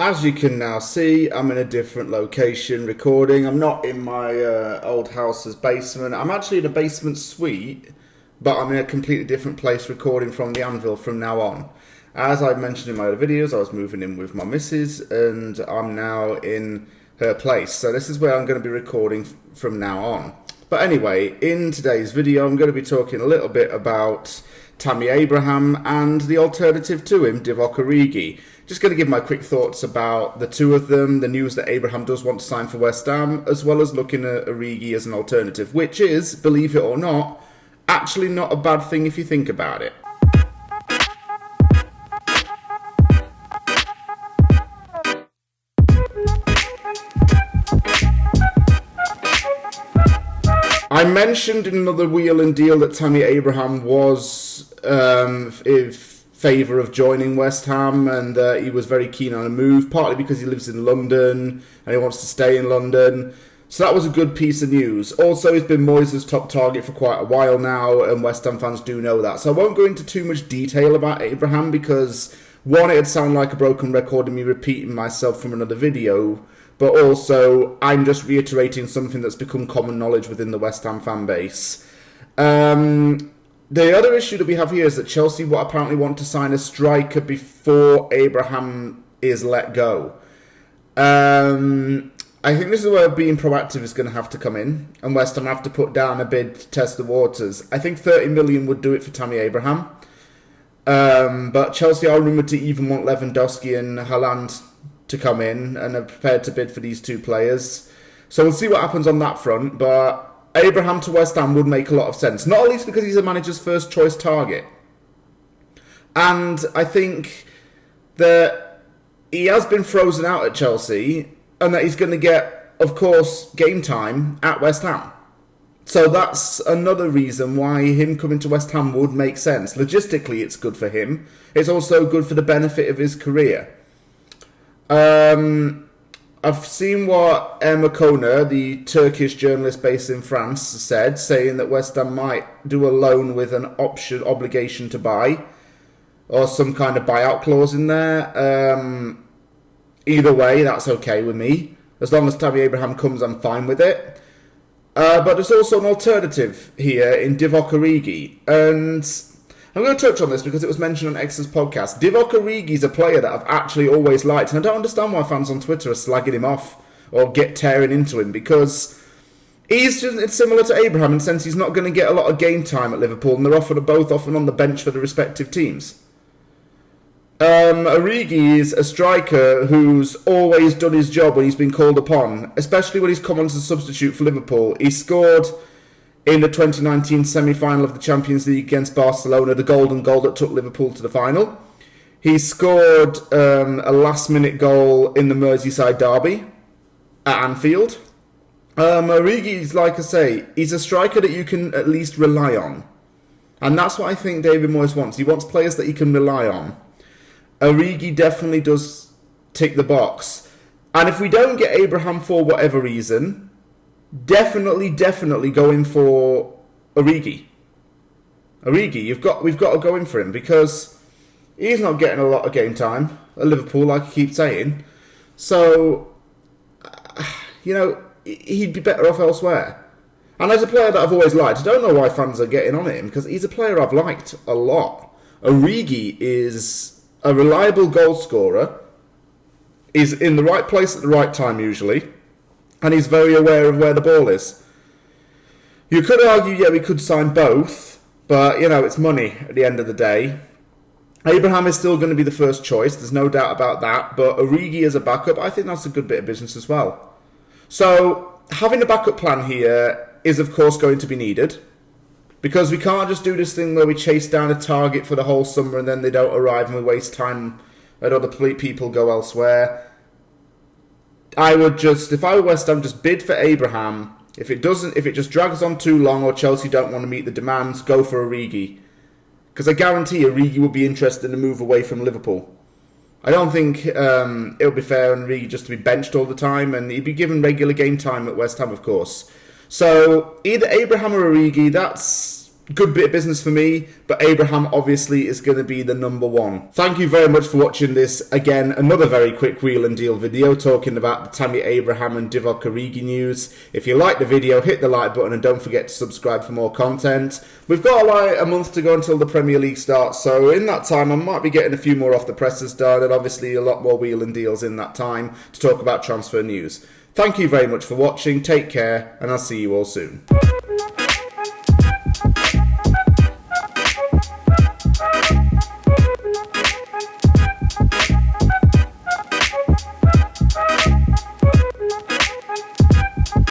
As you can now see, I'm in a different location recording. I'm not in my old house's basement. I'm actually in a basement suite, but I'm in a completely different place recording from the anvil from now on. As I mentioned in my other videos, I was moving in with my missus and I'm now in her place. So this is where I'm going to be recording from now on. But anyway, in today's video, I'm going to be talking a little bit about Tammy Abraham and the alternative to him, Divock Origi. Just going to give my quick thoughts about the two of them, the news that Abraham does want to sign for West Ham, as well as looking at Origi as an alternative, which is, believe it or not, actually not a bad thing if you think about it. I mentioned in another Wheel and Deal that Tammy Abraham was in favour of joining West Ham and he was very keen on a move, partly because he lives in London and he wants to stay in London. So that was a good piece of news. Also, he's been Moyes' top target for quite a while now, and West Ham fans do know that. So I won't go into too much detail about Abraham because, one, it'd sound like a broken record and me repeating myself from another video, but also I'm just reiterating something that's become common knowledge within the West Ham fan base. The other issue that we have here is that Chelsea apparently want to sign a striker before Abraham is let go. I think this is where being proactive is going to have to come in, and West Ham have to put down a bid to test the waters. I think 30 million would do it for Tammy Abraham, but Chelsea are rumoured to even want Lewandowski and Haaland to come in and are prepared to bid for these two players. So we'll see what happens on that front, but Abraham to West Ham would make a lot of sense, not least because he's a manager's first choice target. And I think that he has been frozen out at Chelsea and that he's going to get, of course, game time at West Ham. So that's another reason why him coming to West Ham would make sense. Logistically, it's good for him. It's also good for the benefit of his career. I've seen what Ekrem Konur, the Turkish journalist based in France, said, saying that West Ham might do a loan with an obligation to buy, or some kind of buyout clause in there. Either way, that's okay with me. As long as Tammy Abraham comes, I'm fine with it. But there's also an alternative here in Divock Origi, and I'm going to touch on this because it was mentioned on X's podcast. Divock Origi is a player that I've actually always liked, and I don't understand why fans on Twitter are slagging him off or tearing into him, because he's just similar to Abraham in the sense he's not going to get a lot of game time at Liverpool, and they're both often on the bench for the respective teams. Origi is a striker who's always done his job when he's been called upon, especially when he's come on as a substitute for Liverpool. He scored in the 2019 semi-final of the Champions League against Barcelona, the golden goal that took Liverpool to the final. He scored a last-minute goal in the Merseyside derby at Anfield. Origi, like I say, he's a striker that you can at least rely on. And that's what I think David Moyes wants. He wants players that he can rely on. Origi definitely does tick the box. And if we don't get Abraham for whatever reason, definitely go in for Origi. We've got to go in for him because he's not getting a lot of game time at Liverpool, like I keep saying. So, he'd be better off elsewhere. And as a player that I've always liked, I don't know why fans are getting on him because he's a player I've liked a lot. Origi is a reliable goal scorer, is in the right place at the right time usually, and he's very aware of where the ball is. You could argue, yeah, we could sign both, but, it's money at the end of the day. Abraham is still going to be the first choice, there's no doubt about that, but Origi as a backup, I think that's a good bit of business as well. So, having a backup plan here is, of course, going to be needed, because we can't just do this thing where we chase down a target for the whole summer and then they don't arrive and we waste time and other people go elsewhere. I would just, if I were West Ham, just bid for Abraham. If it just drags on too long or Chelsea don't want to meet the demands, go for Origi. Because I guarantee Origi will be interested in a move away from Liverpool. I don't think it'll be fair on Origi just to be benched all the time, and he'd be given regular game time at West Ham, of course. So either Abraham or Origi, that's good bit of business for me, but Abraham obviously is going to be the number one. Thank you very much for watching this. Again, another very quick wheel and deal video talking about the Tammy Abraham and Divock Origi news. If you like the video, hit the like button and don't forget to subscribe for more content. We've got like a month to go until the Premier League starts, so in that time I might be getting a few more off the presses done, and obviously a lot more wheel and deals in that time to talk about transfer news. Thank you very much for watching, take care, and I'll see you all soon.